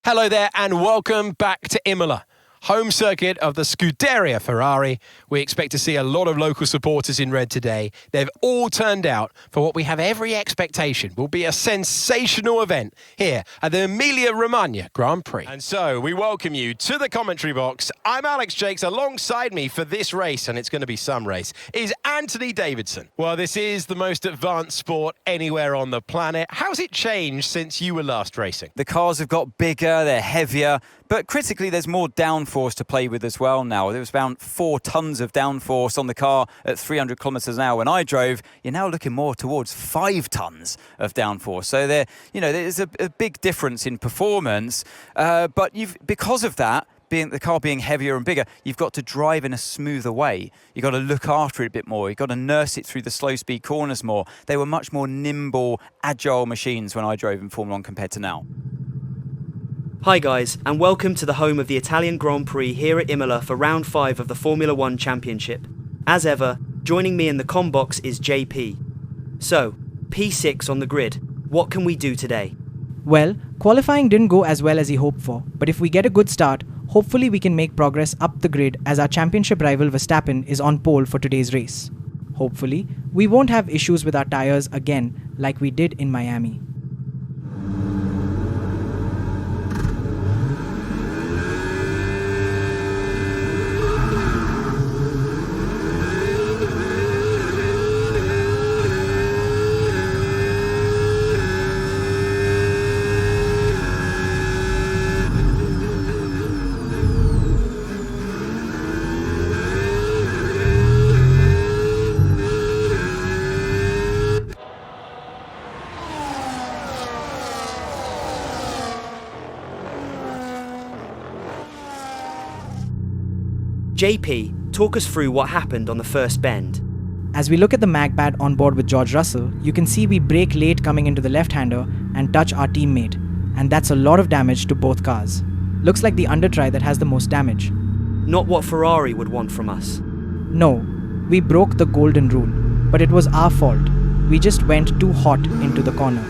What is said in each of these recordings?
Hello there and welcome back to Imola, home circuit of the Scuderia Ferrari. We expect to see a lot of local supporters in red today. They've all turned out for what we have every expectation will be a sensational event here at the Emilia-Romagna Grand Prix. And so we welcome you to the commentary box. I'm Alex Jakes. Alongside me for this race, and it's going to be some race, is Anthony Davidson. Well, this is the most advanced sport anywhere on the planet. How's it changed since you were last racing? The cars have got bigger, they're heavier, but critically there's more downforce to play with as well now. There was about 4 tons of downforce on the car at 300 kilometres an hour when I drove. You're now looking more towards 5 tons of downforce. So there's a big difference in performance, but because of that, the car being heavier and bigger, you've got to drive in a smoother way. You've got to look after it a bit more. You've got to nurse it through the slow speed corners more. They were much more nimble, agile machines when I drove in Formula 1 compared to now. Hi guys, and welcome to the home of the Italian Grand Prix here at Imola for round 5 of the Formula 1 Championship. As ever, joining me in the comm box is JP. So, P6 on the grid, what can we do today? Well, qualifying didn't go as well as he hoped for, but if we get a good start, hopefully we can make progress up the grid as our championship rival Verstappen is on pole for today's race. Hopefully, we won't have issues with our tyres again like we did in Miami. JP, talk us through what happened on the first bend. As we look at the mag pad on board with George Russell, you can see we brake late coming into the left-hander and touch our teammate, and that's a lot of damage to both cars. Looks like the undertry that has the most damage. Not what Ferrari would want from us. No, we broke the golden rule, but it was our fault. We just went too hot into the corner.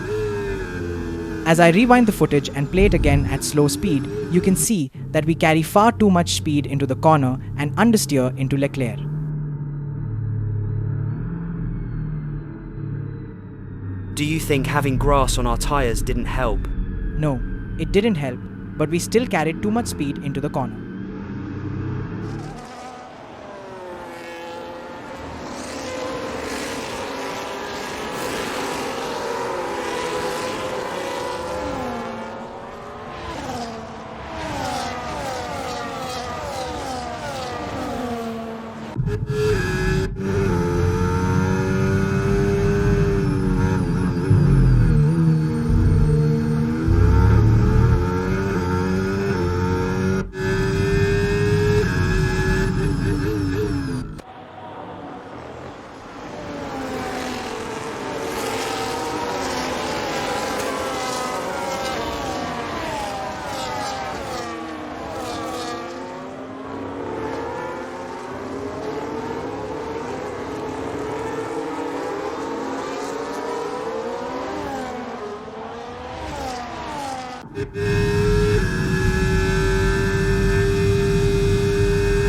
As I rewind the footage and play it again at slow speed, you can see that we carry far too much speed into the corner and understeer into Leclerc. Do you think having grass on our tyres didn't help? No, it didn't help, but we still carried too much speed into the corner.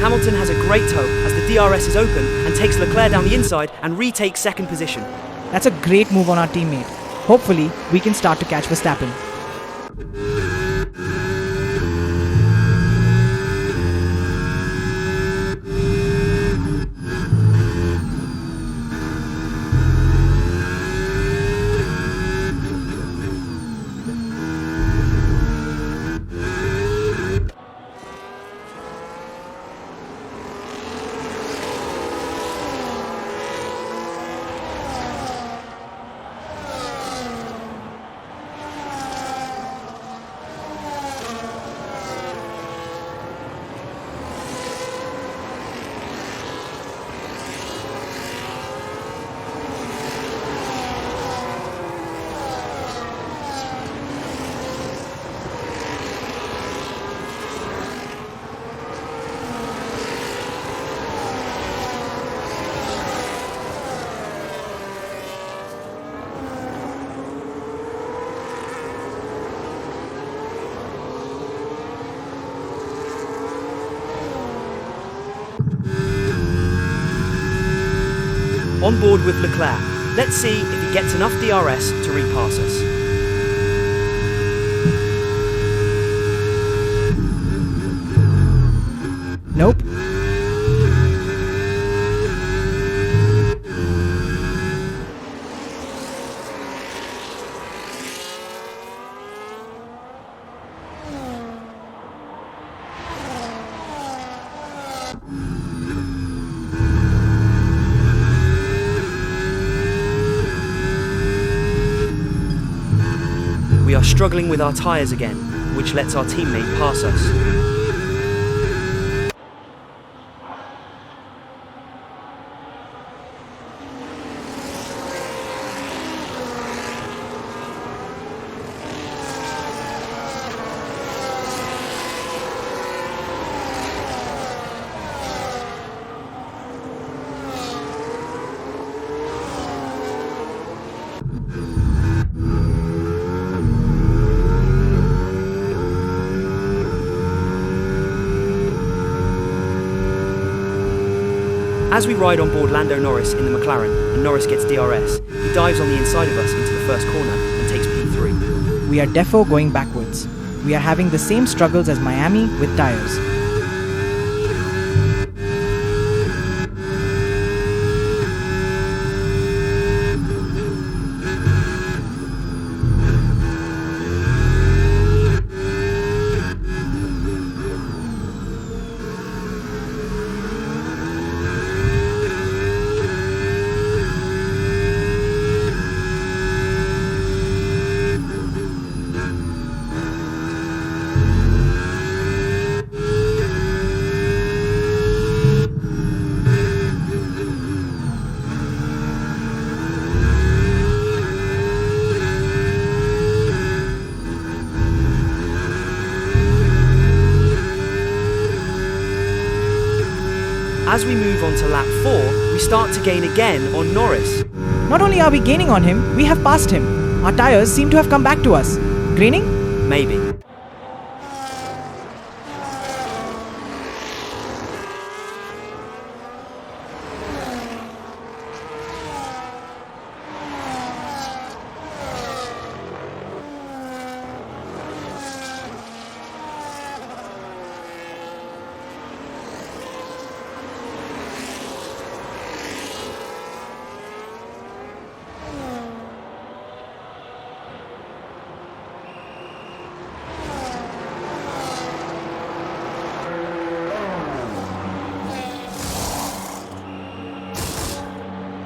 Hamilton has a great toe as the DRS is open and takes Leclerc down the inside and retakes second position. That's a great move on our teammate. Hopefully, we can start to catch Verstappen. On board with Leclerc. Let's see if he gets enough DRS to repass us. Nope. We are struggling with our tyres again, which lets our teammate pass us. As we ride on board Lando Norris in the McLaren and Norris gets DRS, he dives on the inside of us into the first corner and takes P3. We are defo going backwards. We are having the same struggles as Miami with tyres. As we move on to lap 4, we start to gain again on Norris. Not only are we gaining on him, we have passed him. Our tyres seem to have come back to us. Greening? Maybe.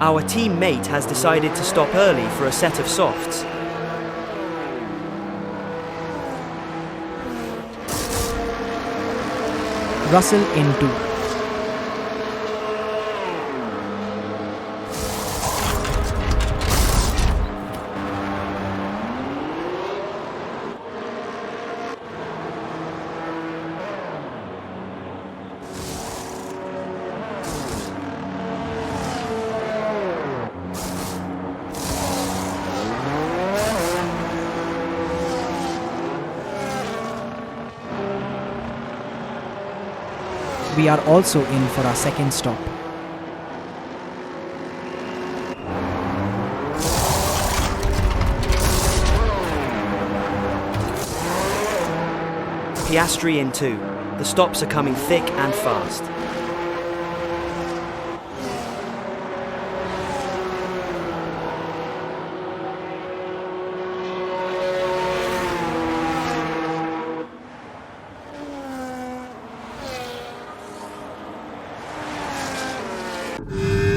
Our teammate has decided to stop early for a set of softs. Russell in 2. We are also in for our second stop. Piastri in 2. The stops are coming thick and fast.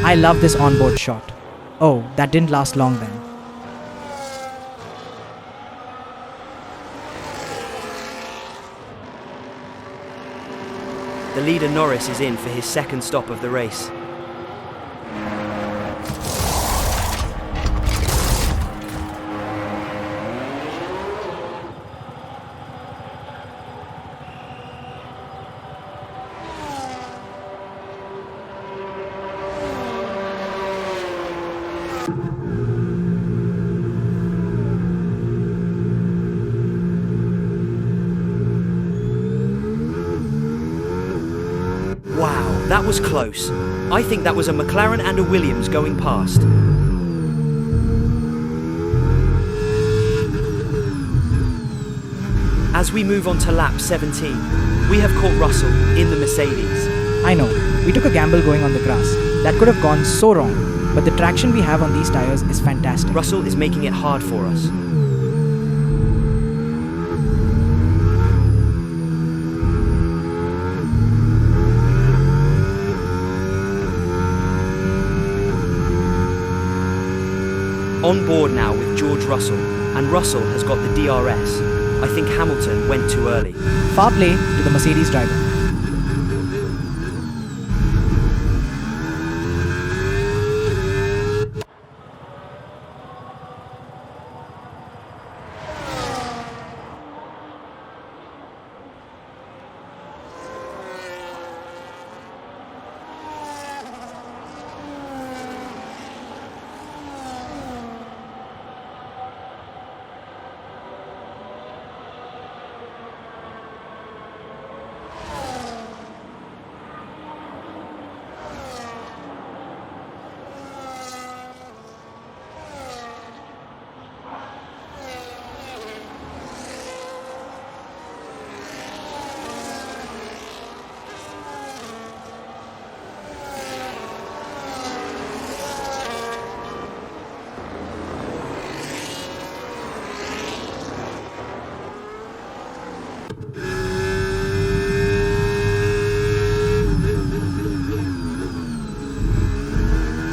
I love this onboard shot. Oh, that didn't last long then. The leader Norris is in for his second stop of the race. Wow, that was close. I think that was a McLaren and a Williams going past. As we move on to lap 17, we have caught Russell in the Mercedes. I know, we took a gamble going on the grass. That could have gone so wrong, but the traction we have on these tires is fantastic. Russell is making it hard for us. On board now with George Russell, and Russell has got the DRS. I think Hamilton went too early. Foul play to the Mercedes driver.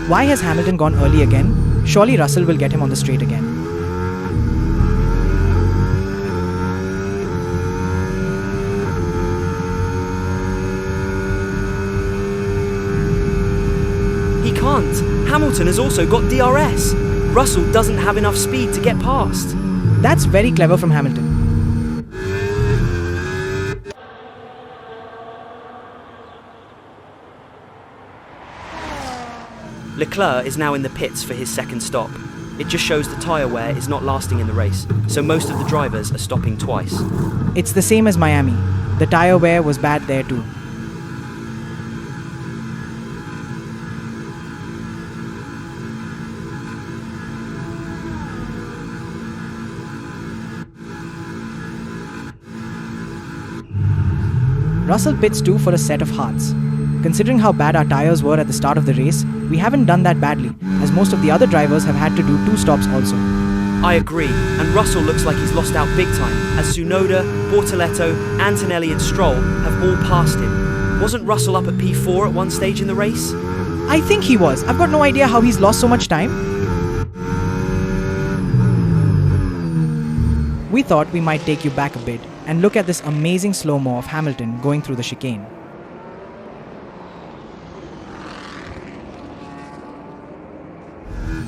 Why has Hamilton gone early again? Surely Russell will get him on the straight again. He can't. Hamilton has also got DRS. Russell doesn't have enough speed to get past. That's very clever from Hamilton. Leclerc is now in the pits for his second stop. It just shows the tyre wear is not lasting in the race, so most of the drivers are stopping twice. It's the same as Miami. The tyre wear was bad there too. Russell pits too for a set of hearts. Considering how bad our tyres were at the start of the race, we haven't done that badly, as most of the other drivers have had to do 2 stops also. I agree, and Russell looks like he's lost out big time, as Tsunoda, Bortoletto, Antonelli and Stroll have all passed him. Wasn't Russell up at P4 at one stage in the race? I think he was. I've got no idea how he's lost so much time. We thought we might take you back a bit and look at this amazing slow-mo of Hamilton going through the chicane.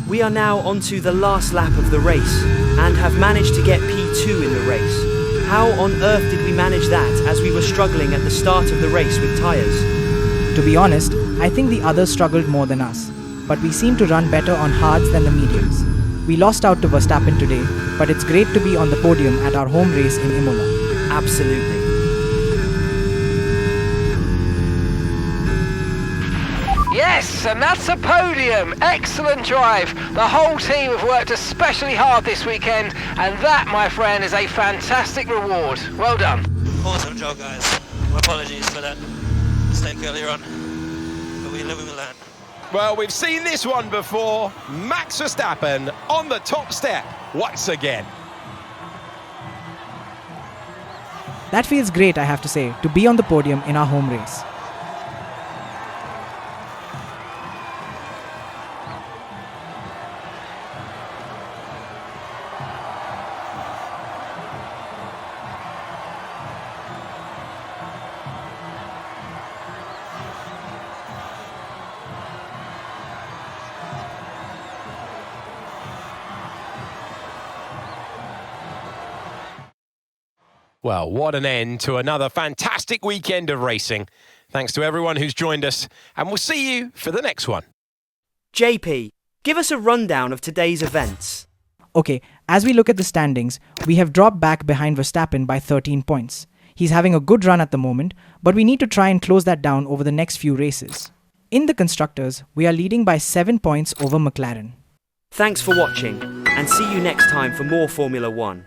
We are now onto the last lap of the race and have managed to get P2 in the race. How on earth did we manage that as we were struggling at the start of the race with tyres? To be honest, I think the others struggled more than us, but we seem to run better on hards than the mediums. We lost out to Verstappen today, but it's great to be on the podium at our home race in Imola. Absolutely. Yes, and that's a podium. Excellent drive. The whole team have worked especially hard this weekend, and that, my friend, is a fantastic reward. Well done. Awesome job, guys. My apologies for that mistake earlier on, but we live and we learn. Well, we've seen this one before. Max Verstappen on the top step once again. That feels great, I have to say, to be on the podium in our home race. Well, what an end to another fantastic weekend of racing. Thanks to everyone who's joined us, and we'll see you for the next one. JP, give us a rundown of today's events. Okay, as we look at the standings, we have dropped back behind Verstappen by 13 points. He's having a good run at the moment, but we need to try and close that down over the next few races. In the constructors, we are leading by 7 points over McLaren. Thanks for watching, and see you next time for more Formula 1.